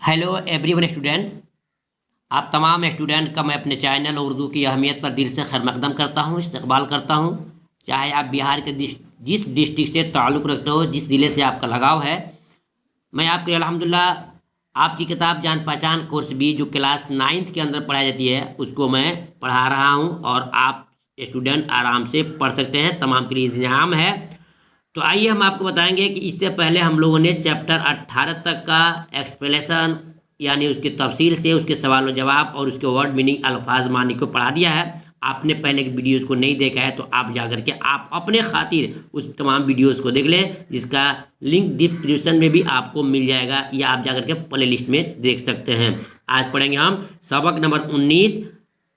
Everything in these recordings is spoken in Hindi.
हेलो एवरीवन स्टूडेंट, आप तमाम स्टूडेंट का मैं अपने चैनल उर्दू की अहमियत पर दिल से खैरमकदम करता हूँ, इस्तकबाल करता हूँ। चाहे आप बिहार के जिस डिस्ट्रिक्ट से ताल्लुक़ रखते हो, जिस ज़िले से आपका लगाव है, मैं आपके अल्हम्दुलिल्लाह आपकी किताब जान पहचान कोर्स भी जो क्लास 9th के अंदर पढ़ाई जाती है उसको मैं पढ़ा रहा हूँ और आप स्टूडेंट आराम से पढ़ सकते हैं। तमाम के लिए इंतजाम है। तो आइए हम आपको बताएंगे कि इससे पहले हम लोगों ने चैप्टर 18 तक का एक्सप्लेनेशन यानी उसकी तफसील से उसके सवाल और जवाब और उसके वर्ड मीनिंग अल्फाज मानी को पढ़ा दिया है। आपने पहले की वीडियोस को नहीं देखा है तो आप जाकर के आप अपने खातिर उस तमाम वीडियोस को देख लें, जिसका लिंक डिस्क्रिप्शन में भी आपको मिल जाएगा या आप जाकर के प्ले लिस्ट में देख सकते हैं। आज पढ़ेंगे हम सबक नंबर 19।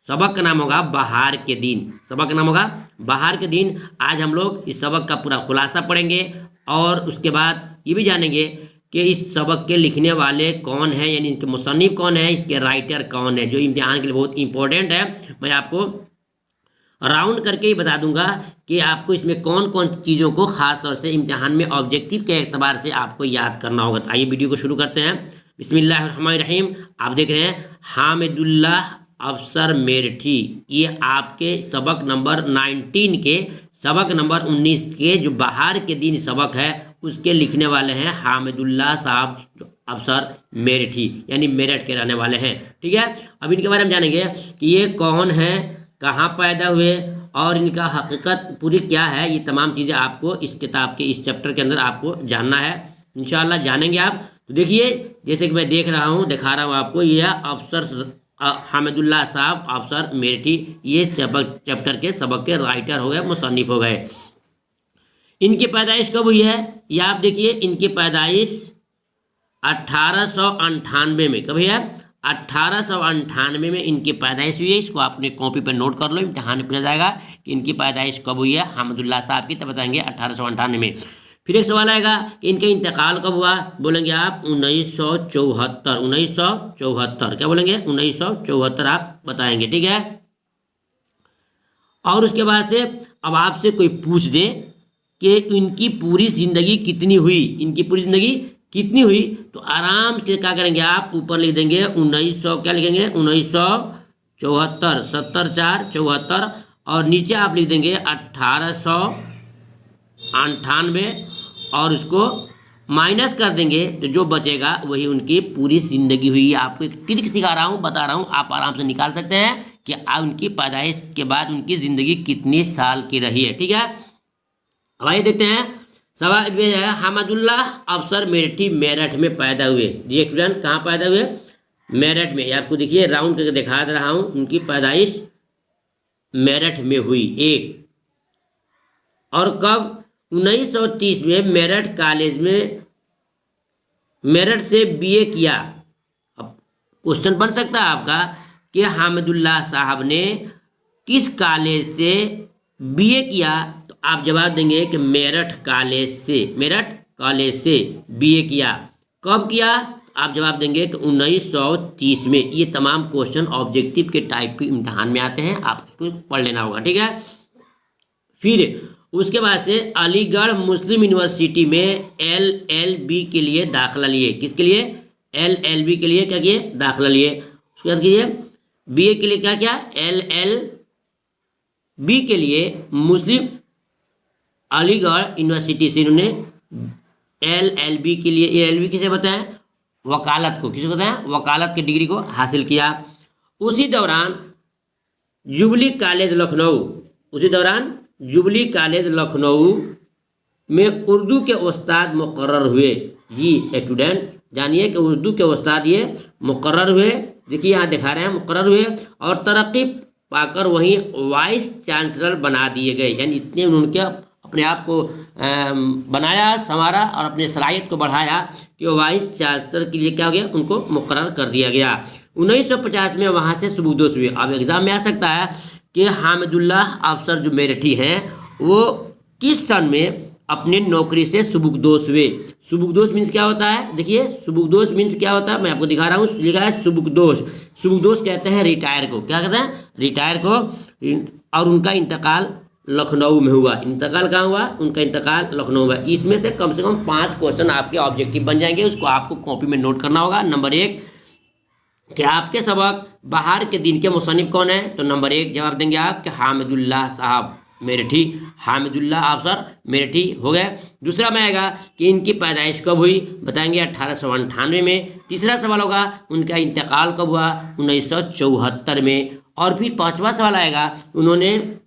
सबक का नाम होगा बहार के दिन। सबक का नाम होगा बहार के दिन। आज हम लोग इस सबक का पूरा खुलासा पढ़ेंगे और उसके बाद ये भी जानेंगे कि इस सबक के लिखने वाले कौन है, यानी इनके मुसन्निफ कौन है, इसके राइटर कौन है, जो इम्तिहान के लिए बहुत इंपॉर्टेंट है। मैं आपको राउंड करके ही बता दूंगा कि आपको इसमें कौन कौन चीज़ों को ख़ास तौर से इम्तिहान में ऑब्जेक्टिव के एतबार से आपको याद करना होगा। तो आइए वीडियो को शुरू करते हैं। बिस्मिल्लाहिर्रहमानिर्रहीम। आप देख रहे हैं हामिदुल्लाह अफसर मेरठी। ये आपके सबक नंबर 19 के सबक नंबर 19 के जो बहार के दिन सबक है उसके लिखने वाले हैं हामिदुल्लाह साहब अफसर मेरठी, यानी मेरठ के रहने वाले हैं। ठीक है, अब इनके बारे में जानेंगे कि ये कौन है, कहाँ पैदा हुए और इनका हकीकत पूरी क्या है। ये तमाम चीज़ें आपको इस किताब के इस चैप्टर के अंदर आपको जानना है। इंशाल्लाह जानेंगे आप। तो देखिए, जैसे कि मैं देख रहा हूँ, दिखा रहा हूँ आपको, यह अफसर हामिदुल्लाह साहब अफसर मेरठी ये चैप्टर के सबक के राइटर हो गए, मुसन्निफ हो गए। इनकी पैदाइश कब हुई है ये आप देखिए। इनकी पैदाइश 1898 में। कब है? 1898 में इनकी पैदाइश हुई है। इसको आपने कॉपी पर नोट कर लो, इम्तिहान में पूछा जाएगा कि इनकी पैदाइश कब हुई है हामिदुल्लाह साहब की, तब बताएंगे 1898 में। फिर एक सवाल आएगा कि इनका इंतकाल कब हुआ, बोलेंगे आप 1974। 1974 क्या बोलेंगे? 1974 आप बताएंगे। ठीक है, और उसके बाद से अब आपसे कोई पूछ दे कि इनकी पूरी ज़िंदगी कितनी हुई, इनकी पूरी ज़िंदगी कितनी हुई, तो आराम से क्या करेंगे आप, ऊपर लिख देंगे 1900, क्या लिखेंगे 1974, 70 4 74, और नीचे आप लिख देंगे 1898 और उसको माइनस कर देंगे तो जो बचेगा वही उनकी पूरी ज़िंदगी हुई। आपको एक ट्रिक सिखा रहा हूँ, बता रहा हूँ, आप आराम से निकाल सकते हैं कि उनकी पैदाइश के बाद उनकी ज़िंदगी कितने साल की रही है। ठीक है, अब आइए देखते हैं। सवाल ये है, हामिदुल्लाह अफसर मेरठी मेरठ में पैदा हुए। जी स्टूडेंट, कहाँ पैदा हुए? मेरठ में। आपको देखिए राउंड करके दिखा दे रहा हूँ, उनकी पैदाइश मेरठ में हुई एक। और कब? 1930 में मेरठ कॉलेज में मेरठ से बीए किया। अब क्वेश्चन बन सकता है आपका कि हामिदुल्लाह साहब ने किस कॉलेज से बीए किया, तो आप जवाब देंगे कि मेरठ कॉलेज से। मेरठ कॉलेज से बीए किया। कब किया? आप जवाब देंगे कि 1930 में। ये तमाम क्वेश्चन ऑब्जेक्टिव के टाइप के इम्तिहान में आते हैं, आप उसको पढ़ लेना होगा। ठीक है, फिर उसके बाद से अलीगढ़ मुस्लिम यूनिवर्सिटी में LLB के लिए दाखिला लिए। किसके लिए? LLB के लिए क्या किए? दाखिला लिए। उसके बाद कीजिए बीए के लिए क्या क्या? LLB के लिए मुस्लिम अलीगढ़ यूनिवर्सिटी से इन्होंने LLB के लिए, LLB किसे बताएं? वकालत को। किसे बताएं? वकालत की डिग्री को हासिल किया। उसी दौरान जुबली कॉलेज लखनऊ, उसी दौरान जुबली कॉलेज लखनऊ में उर्दू के उस्ताद मुकर्रर हुए। जी स्टूडेंट, जानिए कि उर्दू के उस्ताद ये मुकर्रर हुए। देखिए यहाँ दिखा रहे हैं, मुकर्रर हुए और तरक्की पाकर वहीं वाइस चांसलर बना दिए गए। यानी इतने उन्होंने अपने आप को बनाया, संवारा और अपने सलाहियत को बढ़ाया कि वो वाइस चांसलर के लिए क्या हो गया, उनको मुकर्रर कर दिया गया। 1950 में वहाँ से सुबुकदोश हुए। अब एग्जाम में आ सकता है कि हामिदुल्लाह अफसर जो मेरठी हैं वो किस सन में अपने नौकरी से सुबुकदोश हुए। सुबुकदोश मीन्स क्या होता है? देखिए सुबुकदोश मीन्स क्या होता है, मैं आपको दिखा रहा हूँ, लिखा है सुबुकदोश। सुबुकदोश कहते हैं रिटायर को। क्या कहते हैं? रिटायर को। और उनका इंतकाल लखनऊ में हुआ। इंतकाल कहाँ हुआ? उनका इंतकाल लखनऊ में। इसमें से कम 5 क्वेश्चन आपके ऑब्जेक्टिव बन जाएंगे, उसको आपको कॉपी में नोट करना होगा। नंबर 1 कि आपके सबक बहार के दिन के मुसन्निफ कौन है? तो नंबर 1 जवाब देंगे आप कि हामिदुल्लाह साहब मेरठी, हामिदुल्लाह अफसर मेरठी हो गए। दूसरा में आएगा कि इनकी पैदाइश कब हुई? बताएंगे 1898 में। तीसरा सवाल होगा उनका इंतकाल कब हुआ? 1974 में। और फिर 5वां सवाल आएगा उन्होंने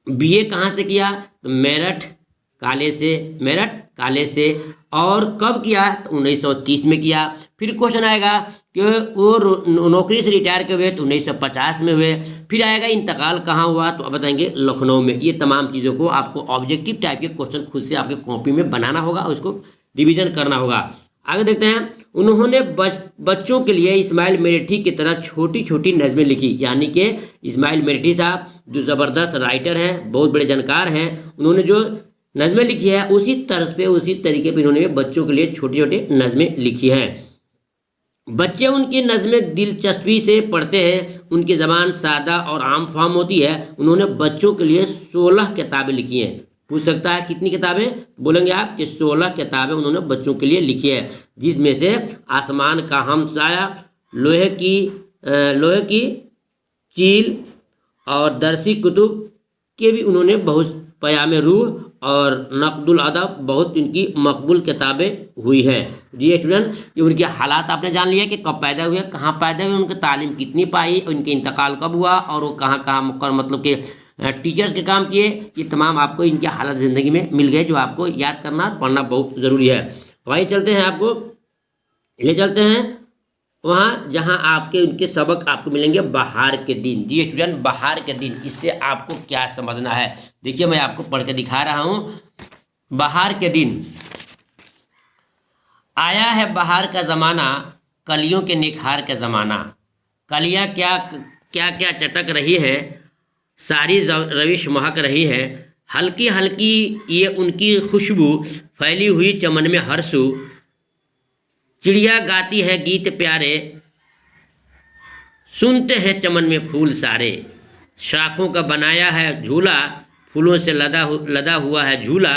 बीए कहाँ से किया? तो मेरठ कॉलेज से। और कब किया? तो 1930 में किया। फिर क्वेश्चन आएगा कि वो नौकरी से रिटायर कब हुए? तो 1950 में हुए। फिर आएगा इंतकाल कहाँ हुआ? तो अब बताएंगे लखनऊ में। ये तमाम चीज़ों को आपको ऑब्जेक्टिव टाइप के क्वेश्चन खुद से आपके कॉपी में बनाना होगा और उसको रिविजन करना होगा। आगे देखते हैं, उन्होंने बच्चों के लिए इस्माइल मेरठी की तरह छोटी छोटी नज़में लिखी। यानी कि इस्माइल मेरठी साहब जो ज़बरदस्त राइटर हैं, बहुत बड़े जानकार हैं, उन्होंने जो नज़में लिखी है उसी तर्ज पे, उसी तरीके पे इन्होंने बच्चों के लिए छोटी छोटी नज़में लिखी हैं। बच्चे उनकी नज़में दिलचस्पी से पढ़ते हैं, उनकी ज़बान सादा और आम फाम होती है। उन्होंने बच्चों के लिए 16 किताबें लिखी हैं। पूछ सकता है कितनी किताबें? बोलेंगे आप कि 16 किताबें उन्होंने बच्चों के लिए लिखी है, जिसमें से आसमान का हमसाया, लोहे की चील और दरसी कुतुब के भी उन्होंने बहुत, पयामे रूह और नक़दुल अदब, बहुत इनकी मकबूल किताबें हुई हैं। जी स्टूडेंट, ये उनके हालात आपने जान लिया कि कब पैदा हुए, कहाँ पैदा हुए, उनकी तालीम कितनी पाई, उनके इंतकाल कब हुआ और वो कहाँ कहाँ मतलब कि टीचर्स के काम किए। ये तमाम आपको इनके हालात ज़िंदगी में मिल गए, जो आपको याद करना पढ़ना बहुत ज़रूरी है। वहीं चलते हैं, आपको ले चलते हैं वहाँ जहाँ आपके उनके सबक आपको मिलेंगे बहार के दिन। जी स्टूडेंट, बहार के दिन, इससे आपको क्या समझना है? देखिए मैं आपको पढ़ के दिखा रहा हूँ। बहार के दिन, आया है बहार का ज़माना, कलियों के निखार का ज़माना। कलियाँ क्या क्या क्या चटक रही है, सारी रविश महक रही है। हल्की हल्की ये उनकी खुशबू फैली हुई चमन में हरसू। चिड़िया गाती है गीत प्यारे, सुनते हैं चमन में फूल सारे। शाखों का बनाया है झूला, फूलों से लदा हुआ है झूला।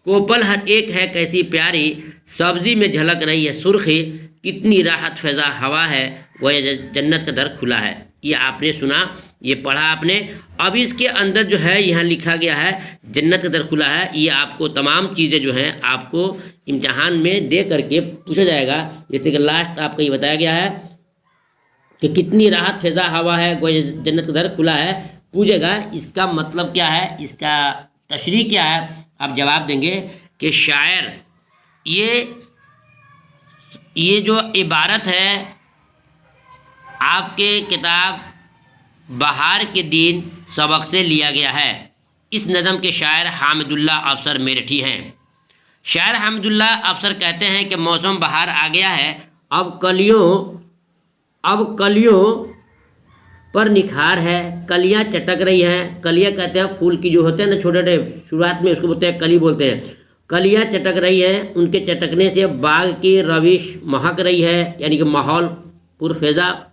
कोपल हर एक है कैसी प्यारी, सब्जी में झलक रही है सुर्खी। कितनी राहत फ़िज़ा हवा है, वह जन्नत का दर खुला है। ये आपने सुना, ये पढ़ा आपने। अब इसके अंदर जो है यहाँ लिखा गया है जन्नत का दर खुला है। ये आपको तमाम चीज़ें जो हैं आपको इम्तिहान में दे करके पूछा जाएगा। जैसे कि लास्ट आपको ये बताया गया है कि कितनी राहत फ़िज़ा हवा है, कोई जन्नत का दर खुला है, पूछेगा इसका मतलब क्या है, इसका तशरीह क्या है। आप जवाब देंगे कि शायर ये जो इबारत है आपके किताब बहार के दिन सबक से लिया गया है। इस नज़म के शायर हामिदुल्लाह अफसर मेरठी हैं। शायर हामिदुल्लाह अफसर कहते हैं कि मौसम बहार आ गया है, अब कलियों पर निखार है, कलियां चटक रही हैं। कलियां कहते हैं फूल की जो होते हैं ना छोटे छोटे, शुरुआत में उसको बोलते हैं कली बोलते हैं। कलियां चटक रही हैं, उनके चटकने से बाग की रविश महक रही है, यानी कि माहौल पुरफेज़ा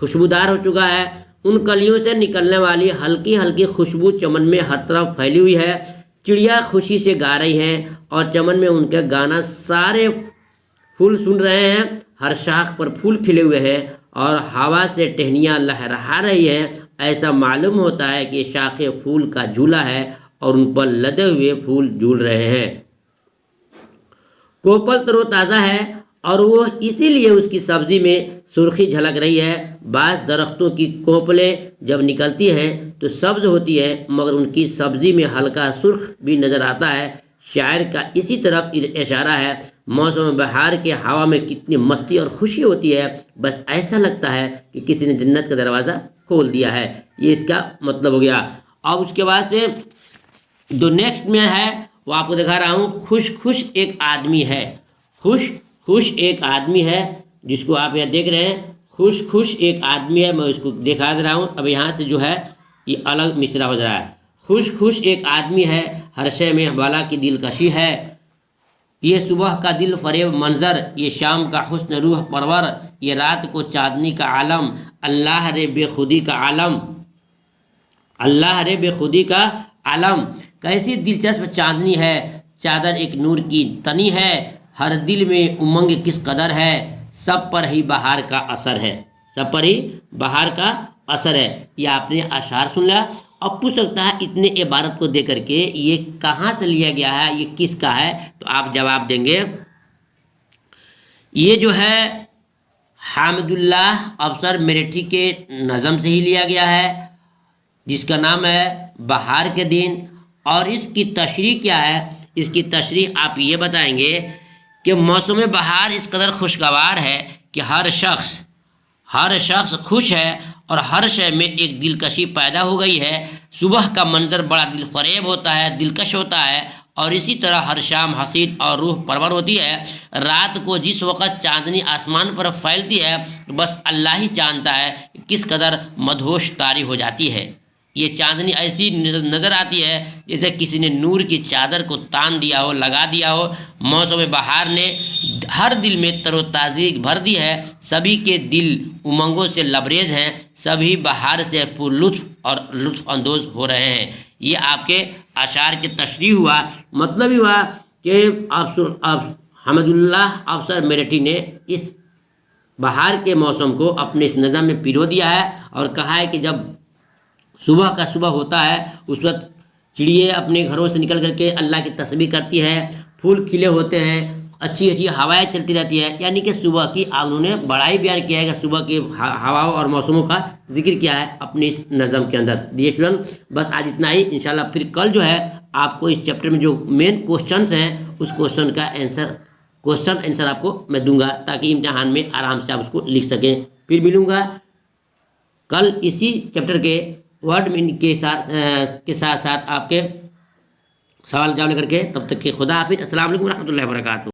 खुशबूदार हो चुका है। उन कलियों से निकलने वाली हल्की हल्की खुशबू चमन में हर तरफ फैली हुई है। चिड़िया खुशी से गा रही हैं और चमन में उनका गाना सारे फूल सुन रहे हैं। हर शाख पर फूल खिले हुए हैं और हवा से टहनियाँ लहरा रही हैं। ऐसा मालूम होता है कि शाखे फूल का झूला है और उन पर लदे हुए फूल झूल रहे हैं। कोपल तरोताज़ा है और वो इसीलिए उसकी सब्ज़ी में सुर्खी झलक रही है। बाँस दरख्तों की कोपलें जब निकलती हैं तो सब्ज़ होती है, मगर उनकी सब्ज़ी में हल्का सुर्ख भी नज़र आता है। शायर का इसी तरफ इशारा है। मौसम बहार के हवा में कितनी मस्ती और खुशी होती है, बस ऐसा लगता है कि किसी ने जन्नत का दरवाज़ा खोल दिया है। ये इसका मतलब हो गया। अब उसके बाद से जो नेक्स्ट में है वो आपको दिखा रहा हूँ। खुश एक आदमी है। खुश एक आदमी है, जिसको आप यहाँ देख रहे हैं। खुश एक आदमी है, मैं उसको दिखा दे रहा हूँ। अब यहाँ से जो है ये अलग मिसरा हो रहा है। खुश एक आदमी है, हर शय में बाला की दिलकशी है। ये सुबह का दिल फरेब मंजर, ये शाम का हुस्न रूह परवर, ये रात को चांदनी का आलम, अल्लाह रे बेखुदी का आलम, अल्लाह रे बेखुदी का आलम, कैसी दिलचस्प चांदनी है, चादर एक नूर की तनी है, हर दिल में उमंग किस कदर है, सब पर ही बहार का असर है, सब पर ही बहार का असर है। ये आपने अशार सुन लिया। अब पूछ सकता है इतने इबारत को दे करके ये कहाँ से लिया गया है, ये किसका है, तो आप जवाब देंगे ये जो है हामिदुल्लाह अफसर मेरठी के नज़म से ही लिया गया है, जिसका नाम है बहार के दिन। और इसकी तशरीह क्या है, इसकी तशरीह आप ये बताएंगे कि मौसम बहार इस कदर खुशगवार है कि हर शख्स खुश है और हर शय में एक दिलकशी पैदा हो गई है। सुबह का मंजर बड़ा दिलफरेब होता है, दिलकश होता है, और इसी तरह हर शाम हसीन और रूह परवर होती है। रात को जिस वक़्त चांदनी आसमान पर फैलती है, बस अल्लाह ही जानता है कि किस कदर मदहोश तारी हो जाती है। ये चांदनी ऐसी नज़र आती है जैसे किसी ने नूर की चादर को तान दिया हो, लगा दिया हो। मौसम बहार ने हर दिल में तरोताज़गी भर दी है, सभी के दिल उमंगों से लबरेज हैं, सभी बहार से पुरलुत्फ़ और लुत्फ़ अंदोज़ हो रहे हैं। ये आपके अशार की तशरीह हुआ। मतलब ही हुआ कि आप हमीदुल्लाह अफसर मेरठी ने इस बहार के मौसम को अपने इस नज़म में पिरो दिया है और कहा है कि जब सुबह का सुबह होता है उस वक्त चिड़िए अपने घरों से निकल करके अल्लाह की तस्बीह करती है, फूल खिले होते हैं, अच्छी अच्छी हवाएं चलती रहती है। यानी कि सुबह की उन्होंने बड़ा ही बयान किया है कि सुबह की हवाओं और मौसमों का जिक्र किया है अपनी इस नज़म के अंदर। डियर स्टूडेंट, बस आज इतना ही। इंशाल्लाह फिर कल जो है आपको इस चैप्टर में जो मेन क्वेश्चंस हैं उस क्वेश्चन आंसर आपको मैं दूंगा, ताकि इम्तिहान में आराम से आप उसको लिख सकें। फिर मिलूँगा कल इसी चैप्टर के वर्ड मीनिंग के साथ आपके सवाल जवाब लेकर के। तब तक के खुदा हाफिज़। अस्सलाम वालेकुम रहमतुल्लाहि व बरकातहू।